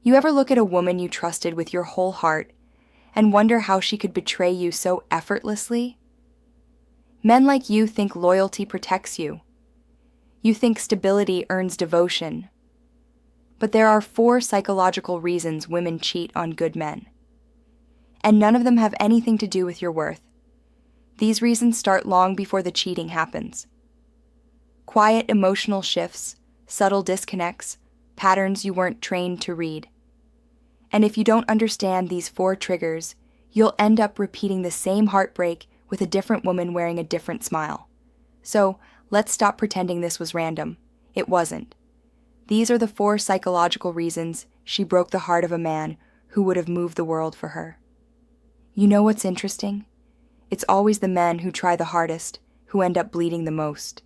You ever look at a woman you trusted with your whole heart and wonder how she could betray you so effortlessly? Men like you think loyalty protects you. You think stability earns devotion. But there are 4 psychological reasons women cheat on good men. And none of them have anything to do with your worth. These reasons start long before the cheating happens. Quiet emotional shifts, subtle disconnects, patterns you weren't trained to read. And if you don't understand these 4 triggers, you'll end up repeating the same heartbreak with a different woman wearing a different smile. So, let's stop pretending this was random. It wasn't. These are the 4 psychological reasons she broke the heart of a man who would have moved the world for her. You know what's interesting? It's always the men who try the hardest who end up bleeding the most.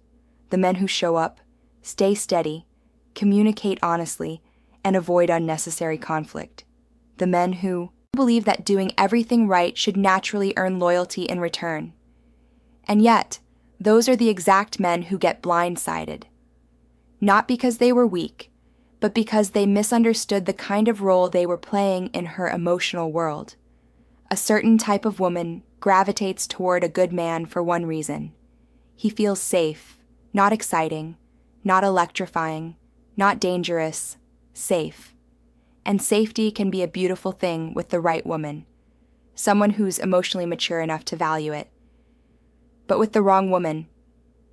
The men who show up, stay steady, communicate honestly, and avoid unnecessary conflict. The men who believe that doing everything right should naturally earn loyalty in return. And yet, those are the exact men who get blindsided. Not because they were weak, but because they misunderstood the kind of role they were playing in her emotional world. A certain type of woman gravitates toward a good man for one reason. He feels safe, not exciting, not electrifying, not dangerous, safe. And safety can be a beautiful thing with the right woman, someone who's emotionally mature enough to value it. But with the wrong woman,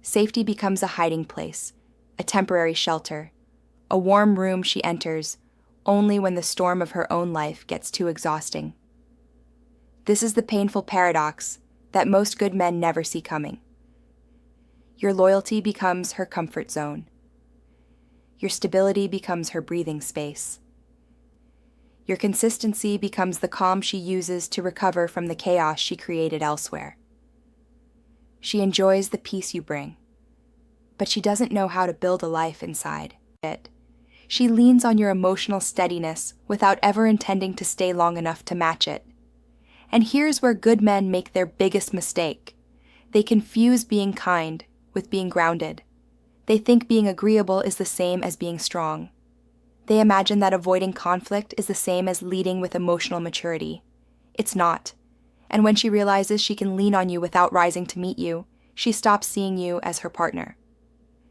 safety becomes a hiding place, a temporary shelter, a warm room she enters only when the storm of her own life gets too exhausting. This is the painful paradox that most good men never see coming. Your loyalty becomes her comfort zone. Your stability becomes her breathing space. Your consistency becomes the calm she uses to recover from the chaos she created elsewhere. She enjoys the peace you bring, but she doesn't know how to build a life inside it. She leans on your emotional steadiness without ever intending to stay long enough to match it. And here's where good men make their biggest mistake. They confuse being kind with being grounded. They think being agreeable is the same as being strong. They imagine that avoiding conflict is the same as leading with emotional maturity. It's not. And when she realizes she can lean on you without rising to meet you, she stops seeing you as her partner.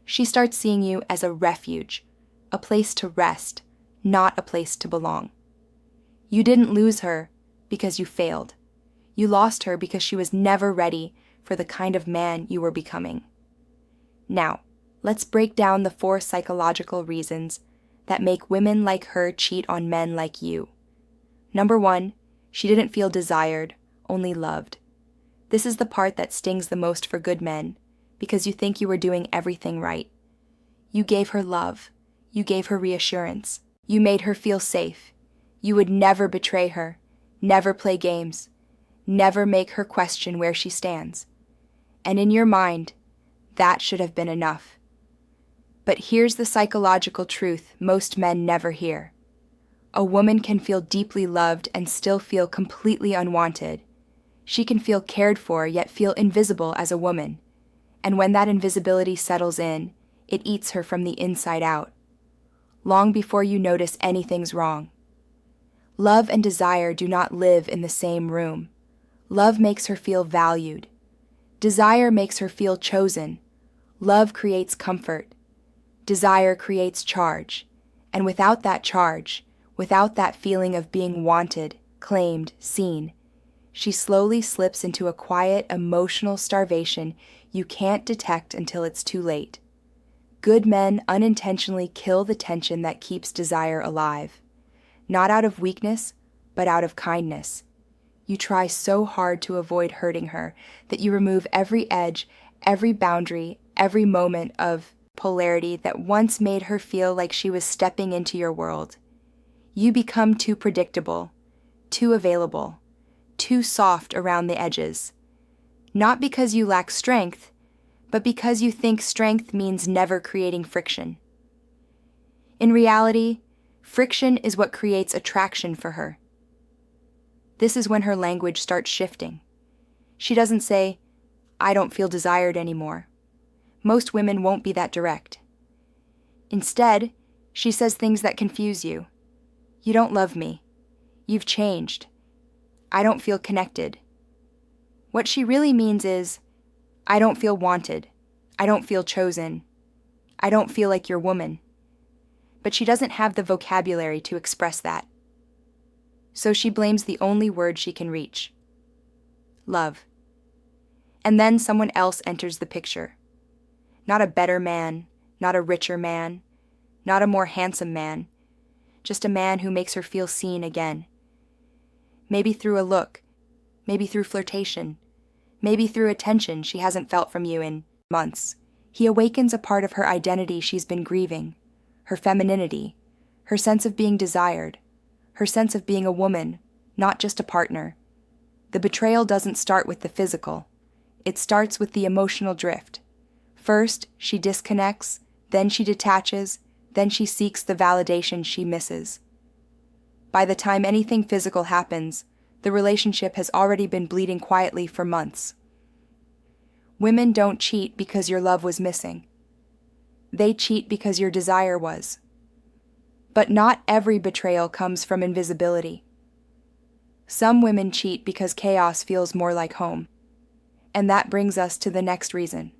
She starts seeing you as a refuge, a place to rest, not a place to belong. You didn't lose her because you failed. You lost her because she was never ready for the kind of man you were becoming. Now, let's break down the 4 psychological reasons that make women like her cheat on men like you. Number 1, she didn't feel desired, only loved. This is the part that stings the most for good men, because you think you were doing everything right. You gave her love. You gave her reassurance. You made her feel safe. You would never betray her, never play games, never make her question where she stands. And in your mind, that should have been enough. But here's the psychological truth most men never hear. A woman can feel deeply loved and still feel completely unwanted. She can feel cared for yet feel invisible as a woman. And when that invisibility settles in, it eats her from the inside out, long before you notice anything's wrong. Love and desire do not live in the same room. Love makes her feel valued. Desire makes her feel chosen. Love creates comfort. Desire creates charge. And without that charge, without that feeling of being wanted, claimed, seen, she slowly slips into a quiet, emotional starvation you can't detect until it's too late. Good men unintentionally kill the tension that keeps desire alive. Not out of weakness, but out of kindness. You try so hard to avoid hurting her that you remove every edge, every boundary, every moment of polarity that once made her feel like she was stepping into your world. You become too predictable, too available, too soft around the edges. Not because you lack strength, but because you think strength means never creating friction. In reality, friction is what creates attraction for her. This is when her language starts shifting. She doesn't say, "I don't feel desired anymore." Most women won't be that direct. Instead, she says things that confuse you. "You don't love me. You've changed. I don't feel connected." What she really means is, "I don't feel wanted. I don't feel chosen. I don't feel like your woman." But she doesn't have the vocabulary to express that. So she blames the only word she can reach: love. And then someone else enters the picture. Not a better man, not a richer man, not a more handsome man, just a man who makes her feel seen again. Maybe through a look, maybe through flirtation, maybe through attention she hasn't felt from you in months. He awakens a part of her identity she's been grieving, her femininity, her sense of being desired, her sense of being a woman, not just a partner. The betrayal doesn't start with the physical. It starts with the emotional drift. First, she disconnects, then she detaches, then she seeks the validation she misses. By the time anything physical happens, the relationship has already been bleeding quietly for months. Women don't cheat because your love was missing. They cheat because your desire was. But not every betrayal comes from invisibility. Some women cheat because chaos feels more like home. And that brings us to the next reason.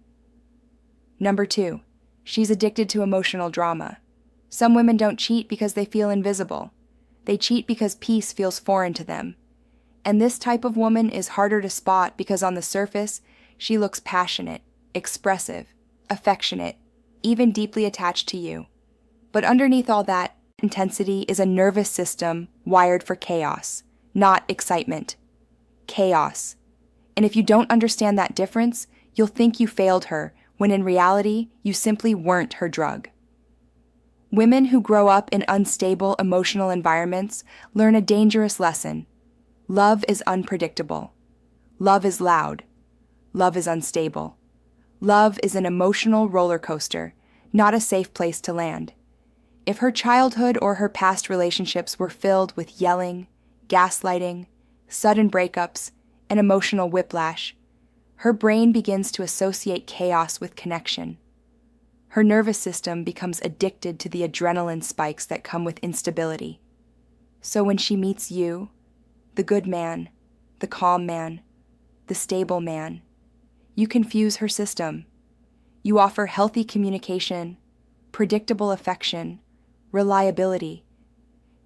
Number 2, she's addicted to emotional drama. Some women don't cheat because they feel invisible. They cheat because peace feels foreign to them. And this type of woman is harder to spot because on the surface, she looks passionate, expressive, affectionate, even deeply attached to you. But underneath all that intensity is a nervous system wired for chaos, not excitement. Chaos. And if you don't understand that difference, you'll think you failed her, when in reality, you simply weren't her drug. Women who grow up in unstable emotional environments learn a dangerous lesson. Love is unpredictable. Love is loud. Love is unstable. Love is an emotional roller coaster, not a safe place to land. If her childhood or her past relationships were filled with yelling, gaslighting, sudden breakups, and emotional whiplash, her brain begins to associate chaos with connection. Her nervous system becomes addicted to the adrenaline spikes that come with instability. So when she meets you, the good man, the calm man, the stable man, you confuse her system. You offer healthy communication, predictable affection, reliability,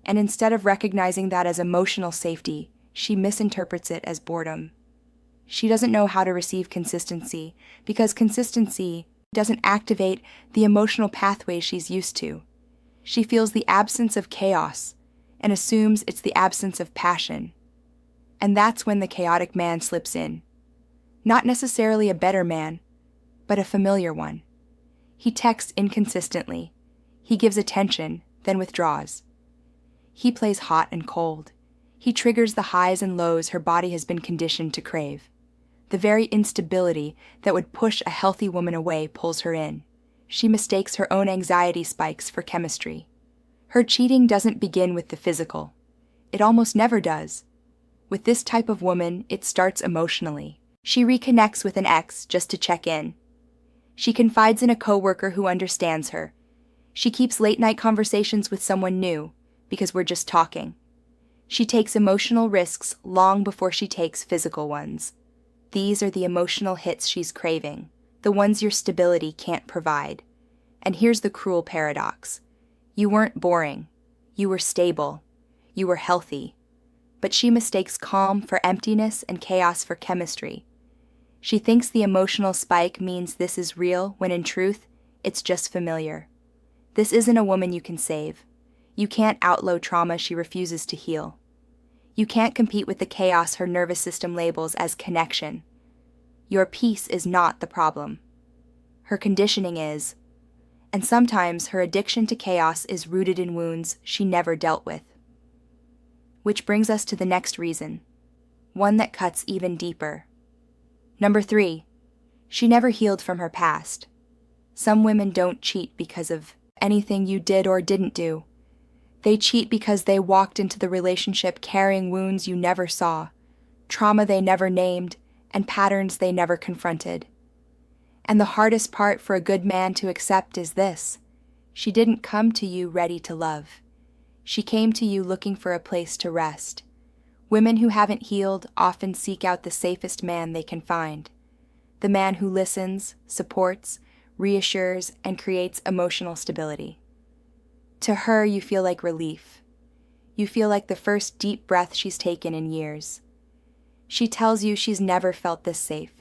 and instead of recognizing that as emotional safety, she misinterprets it as boredom. She doesn't know how to receive consistency because consistency doesn't activate the emotional pathways she's used to. She feels the absence of chaos and assumes it's the absence of passion. And that's when the chaotic man slips in. Not necessarily a better man, but a familiar one. He texts inconsistently. He gives attention, then withdraws. He plays hot and cold. He triggers the highs and lows her body has been conditioned to crave. The very instability that would push a healthy woman away pulls her in. She mistakes her own anxiety spikes for chemistry. Her cheating doesn't begin with the physical. It almost never does. With this type of woman, it starts emotionally. She reconnects with an ex just to check in. She confides in a coworker who understands her. She keeps late-night conversations with someone new because we're just talking. She takes emotional risks long before she takes physical ones. These are the emotional hits she's craving, the ones your stability can't provide. And here's the cruel paradox. You weren't boring. You were stable. You were healthy. But she mistakes calm for emptiness and chaos for chemistry. She thinks the emotional spike means this is real, when in truth, it's just familiar. This isn't a woman you can save. You can't outlaw trauma she refuses to heal. You can't compete with the chaos her nervous system labels as connection. Your peace is not the problem. Her conditioning is, and sometimes her addiction to chaos is rooted in wounds she never dealt with. Which brings us to the next reason, one that cuts even deeper. Number 3, she never healed from her past. Some women don't cheat because of anything you did or didn't do. They cheat because they walked into the relationship carrying wounds you never saw, trauma they never named, and patterns they never confronted. And the hardest part for a good man to accept is this: she didn't come to you ready to love. She came to you looking for a place to rest. Women who haven't healed often seek out the safest man they can find. The man who listens, supports, reassures, and creates emotional stability. To her, you feel like relief. You feel like the first deep breath she's taken in years. She tells you she's never felt this safe.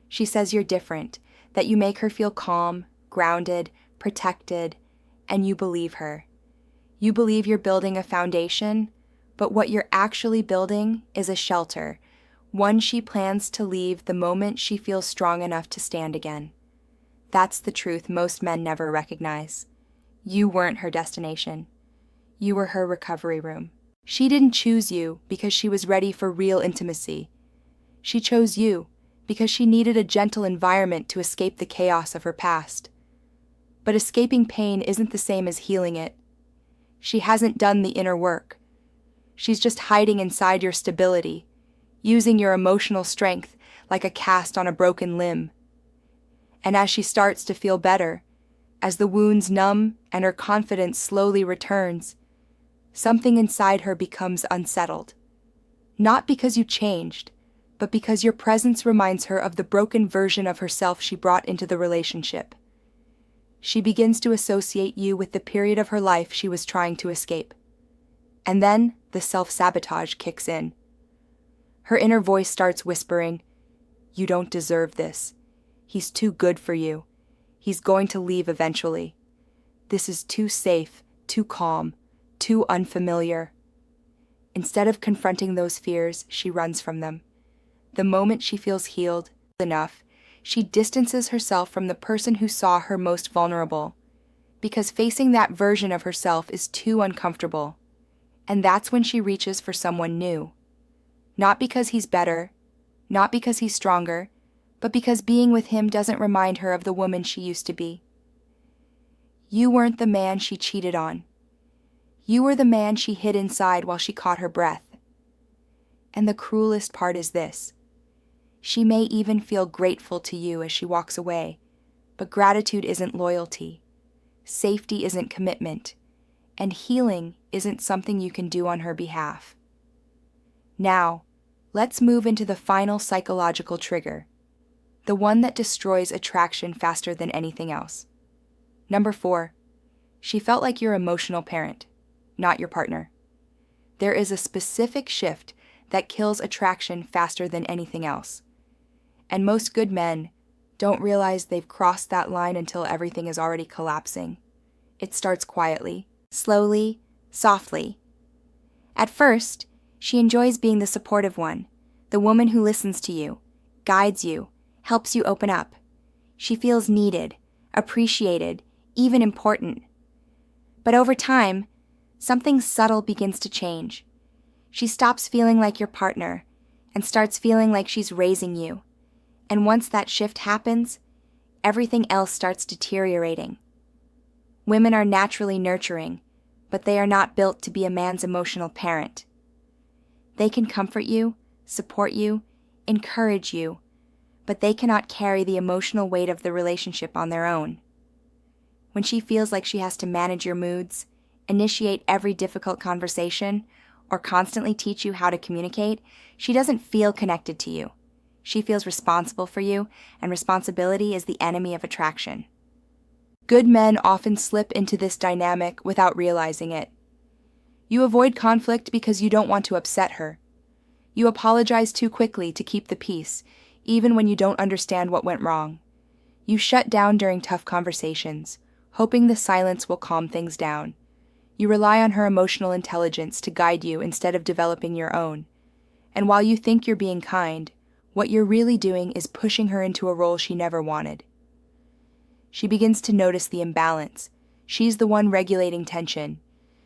She says you're different, that you make her feel calm, grounded, protected, and you believe her. You believe you're building a foundation, but what you're actually building is a shelter, one she plans to leave the moment she feels strong enough to stand again. That's the truth most men never recognize. You weren't her destination. You were her recovery room. She didn't choose you because she was ready for real intimacy. She chose you because she needed a gentle environment to escape the chaos of her past. But escaping pain isn't the same as healing it. She hasn't done the inner work. She's just hiding inside your stability, using your emotional strength like a cast on a broken limb. And as she starts to feel better, as the wounds numb and her confidence slowly returns, something inside her becomes unsettled. Not because you changed, but because your presence reminds her of the broken version of herself she brought into the relationship. She begins to associate you with the period of her life she was trying to escape. And then the self-sabotage kicks in. Her inner voice starts whispering, "You don't deserve this. He's too good for you. He's going to leave eventually. This is too safe, too calm, too unfamiliar." Instead of confronting those fears, she runs from them. The moment she feels healed enough, she distances herself from the person who saw her most vulnerable, because facing that version of herself is too uncomfortable. And that's when she reaches for someone new. Not because he's better, not because he's stronger, but because being with him doesn't remind her of the woman she used to be. You weren't the man she cheated on. You were the man she hid inside while she caught her breath. And the cruelest part is this. She may even feel grateful to you as she walks away, but gratitude isn't loyalty. Safety isn't commitment. And healing isn't something you can do on her behalf. Now, let's move into the final psychological trigger, the one that destroys attraction faster than anything else. Number 4, she felt like your emotional parent, not your partner. There is a specific shift that kills attraction faster than anything else. And most good men don't realize they've crossed that line until everything is already collapsing. It starts quietly, slowly, softly. At first, she enjoys being the supportive one, the woman who listens to you, guides you, helps you open up. She feels needed, appreciated, even important. But over time, something subtle begins to change. She stops feeling like your partner and starts feeling like she's raising you. And once that shift happens, everything else starts deteriorating. Women are naturally nurturing, but they are not built to be a man's emotional parent. They can comfort you, support you, encourage you, but they cannot carry the emotional weight of the relationship on their own. When she feels like she has to manage your moods, initiate every difficult conversation, or constantly teach you how to communicate, she doesn't feel connected to you. She feels responsible for you, and responsibility is the enemy of attraction. Good men often slip into this dynamic without realizing it. You avoid conflict because you don't want to upset her. You apologize too quickly to keep the peace, even when you don't understand what went wrong. You shut down during tough conversations, hoping the silence will calm things down. You rely on her emotional intelligence to guide you instead of developing your own. And while you think you're being kind, what you're really doing is pushing her into a role she never wanted. She begins to notice the imbalance. She's the one regulating tension.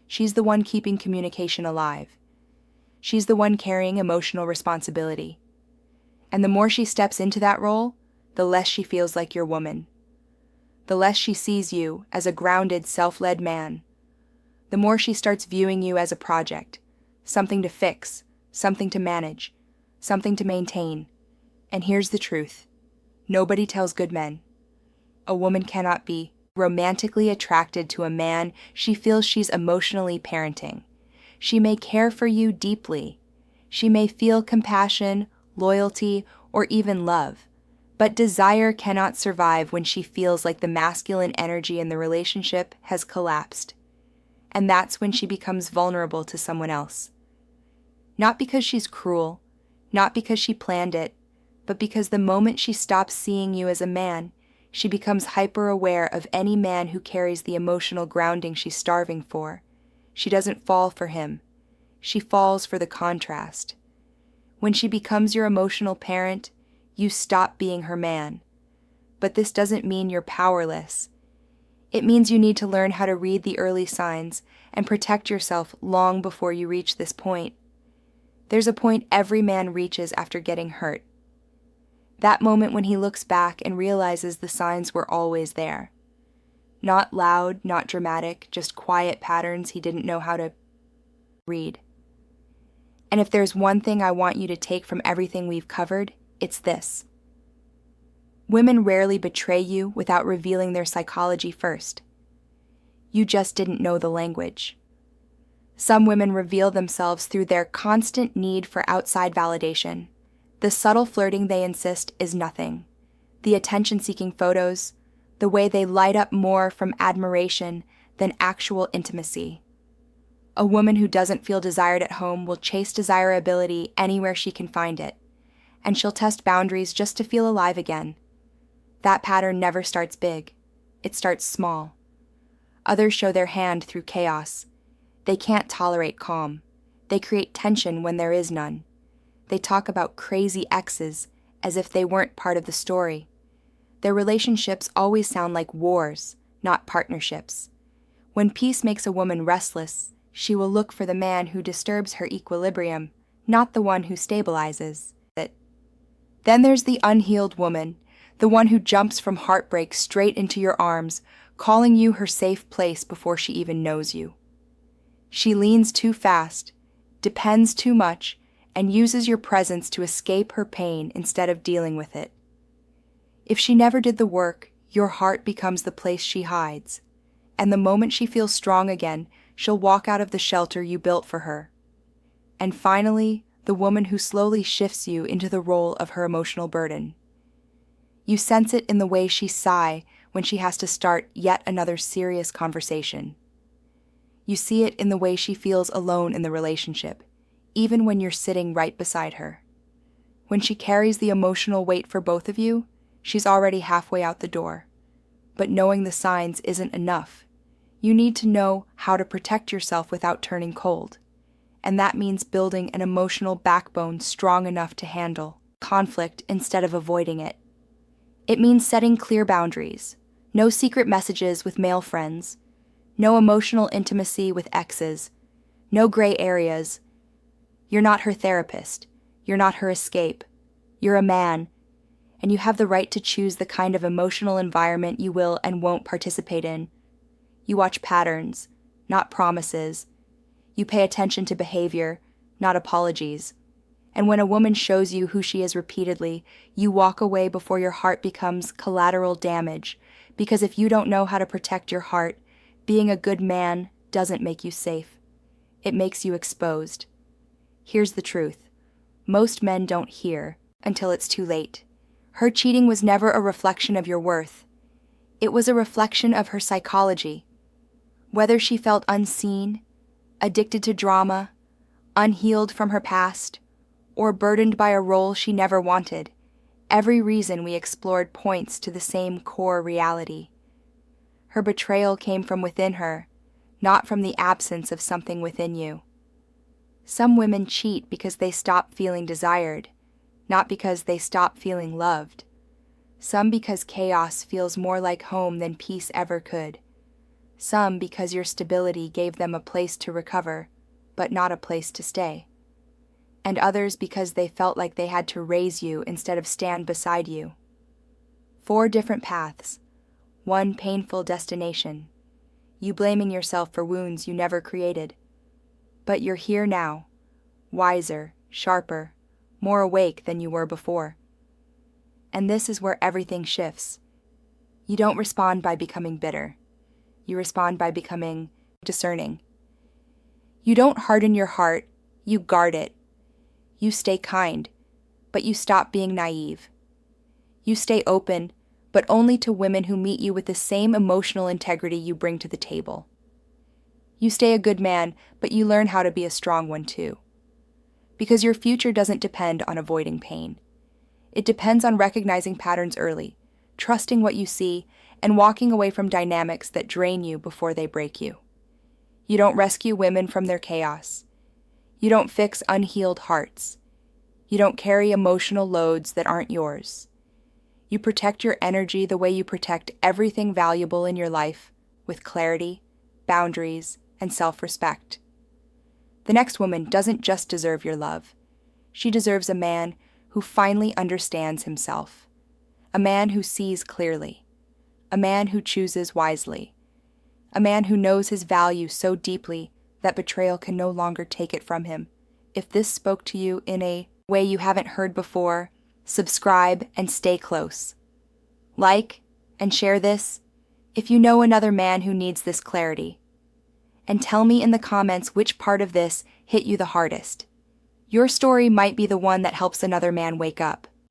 She's the one keeping communication alive. She's the one carrying emotional responsibility. And the more she steps into that role, the less she feels like your woman. The less she sees you as a grounded, self-led man. The more she starts viewing you as a project, something to fix, something to manage, something to maintain. And here's the truth. Nobody tells good men. A woman cannot be romantically attracted to a man she feels she's emotionally parenting. She may care for you deeply. She may feel compassion, loyalty, or even love. But desire cannot survive when she feels like the masculine energy in the relationship has collapsed. And that's when she becomes vulnerable to someone else. Not because she's cruel, not because she planned it, but because the moment she stops seeing you as a man, she becomes hyper-aware of any man who carries the emotional grounding she's starving for. She doesn't fall for him. She falls for the contrast. When she becomes your emotional parent, you stop being her man. But this doesn't mean you're powerless. It means you need to learn how to read the early signs and protect yourself long before you reach this point. There's a point every man reaches after getting hurt. That moment when he looks back and realizes the signs were always there. Not loud, not dramatic, just quiet patterns he didn't know how to read. And if there's one thing I want you to take from everything we've covered, it's this. Women rarely betray you without revealing their psychology first. You just didn't know the language. Some women reveal themselves through their constant need for outside validation. The subtle flirting they insist is nothing. The attention-seeking photos, the way they light up more from admiration than actual intimacy. A woman who doesn't feel desired at home will chase desirability anywhere she can find it, and she'll test boundaries just to feel alive again. That pattern never starts big. It starts small. Others show their hand through chaos. They can't tolerate calm. They create tension when there is none. They talk about crazy exes as if they weren't part of the story. Their relationships always sound like wars, not partnerships. When peace makes a woman restless, she will look for the man who disturbs her equilibrium, not the one who stabilizes it. Then there's the unhealed woman, the one who jumps from heartbreak straight into your arms, calling you her safe place before she even knows you. She leans too fast, depends too much, and uses your presence to escape her pain instead of dealing with it. If she never did the work, your heart becomes the place she hides, and the moment she feels strong again, she'll walk out of the shelter you built for her. And finally, the woman who slowly shifts you into the role of her emotional burden. You sense it in the way she sighs when she has to start yet another serious conversation. You see it in the way she feels alone in the relationship, even when you're sitting right beside her. When she carries the emotional weight for both of you, she's already halfway out the door. But knowing the signs isn't enough. You need to know how to protect yourself without turning cold. And that means building an emotional backbone strong enough to handle conflict instead of avoiding it. It means setting clear boundaries. No secret messages with male friends. No emotional intimacy with exes. No gray areas. You're not her therapist. You're not her escape. You're a man, and you have the right to choose the kind of emotional environment you will and won't participate in. You watch patterns, not promises. You pay attention to behavior, not apologies. And when a woman shows you who she is repeatedly, you walk away before your heart becomes collateral damage, because if you don't know how to protect your heart, being a good man doesn't make you safe. It makes you exposed. Here's the truth. Most men don't hear until it's too late. Her cheating was never a reflection of your worth. It was a reflection of her psychology. Whether she felt unseen, addicted to drama, unhealed from her past, or burdened by a role she never wanted, every reason we explored points to the same core reality. Her betrayal came from within her, not from the absence of something within you. Some women cheat because they stop feeling desired, not because they stop feeling loved. Some because chaos feels more like home than peace ever could. Some because your stability gave them a place to recover, but not a place to stay. And others because they felt like they had to raise you instead of stand beside you. 4 different paths, 1 painful destination. You blaming yourself for wounds you never created. But you're here now, wiser, sharper, more awake than you were before. And this is where everything shifts. You don't respond by becoming bitter. You respond by becoming discerning. You don't harden your heart, you guard it. You stay kind, but you stop being naive. You stay open, but only to women who meet you with the same emotional integrity you bring to the table. You stay a good man, but you learn how to be a strong one too. Because your future doesn't depend on avoiding pain. It depends on recognizing patterns early, trusting what you see, and walking away from dynamics that drain you before they break you. You don't rescue women from their chaos. You don't fix unhealed hearts. You don't carry emotional loads that aren't yours. You protect your energy the way you protect everything valuable in your life, with clarity, boundaries, and self-respect. The next woman doesn't just deserve your love. She deserves a man who finally understands himself, a man who sees clearly, a man who chooses wisely, a man who knows his value so deeply that betrayal can no longer take it from him. If this spoke to you in a way you haven't heard before, subscribe and stay close. Like and share this if you know another man who needs this clarity. And tell me in the comments which part of this hit you the hardest. Your story might be the one that helps another man wake up.